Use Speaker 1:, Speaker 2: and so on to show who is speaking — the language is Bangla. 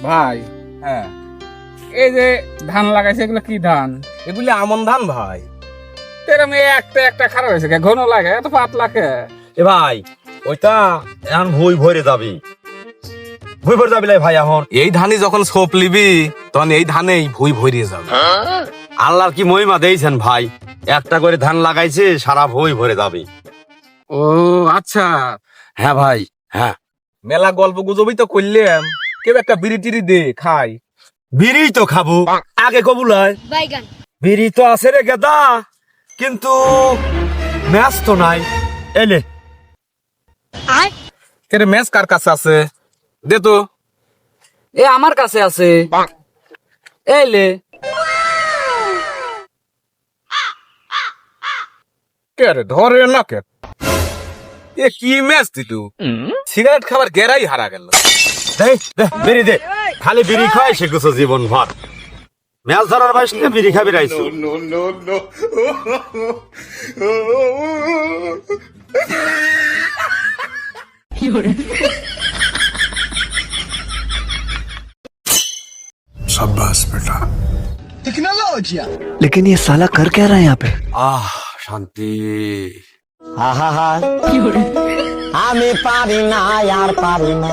Speaker 1: ভাই,
Speaker 2: হ্যাঁ,
Speaker 1: এই যে ধান লাগাইছে এগুলো কি ধান?
Speaker 2: এগুলি আমন ধান ভাই।
Speaker 1: এরম একটা একটা খারাপ হয়েছে কে? ঘন লাগে এত পাতলা কে?
Speaker 3: এ ভাই ওইটা এখন ভুই ভরে যাবি, ভুই ভরে যাবি লাই ভাই। এখন
Speaker 2: এই ধানই যখন সোপ লিবি তখন এই ধানেই ভুই ভরিয়ে যাবে।
Speaker 3: আল্লাহর কি মহিমা দিয়েছেন ভাই, একটা করে ধান লাগাইছে সারা ভুই ভরে যাবে।
Speaker 1: ও আচ্ছা,
Speaker 3: হ্যাঁ ভাই, হ্যাঁ।
Speaker 2: মেলা গল্প গুজবই তো করলাম, কেউ একটা বিড়ি টিড়ি দে খাই।
Speaker 3: বিড়ি তো খাবো, আগে কবুলায়
Speaker 4: বাইগান
Speaker 3: বিড়ি তো আছে রে গেদা, কিন্তু ম্যাচ তো নাই। এলে
Speaker 4: আয়
Speaker 2: কেরে ম্যাচ কার কাছে আছে? দে তো।
Speaker 1: এ আমার কাছে আছে। এলে
Speaker 2: কে রে ধরে না কে? এ কি ম্যাচ দিলু? সিগারেট খাবার গেরাই হারা গেল।
Speaker 3: দে দে বিড়ি দে, খালি বিড়ি খাই শিখেছো জীবন ভর। ম্যাচ ধরার বয়স নিয়ে বিড়ি খাবি রাইছো।
Speaker 5: लेकिन ये साला कर क्या रहा है यहाँ पे?
Speaker 3: আহ শান্তি।
Speaker 5: আমি পারি না আর পারি না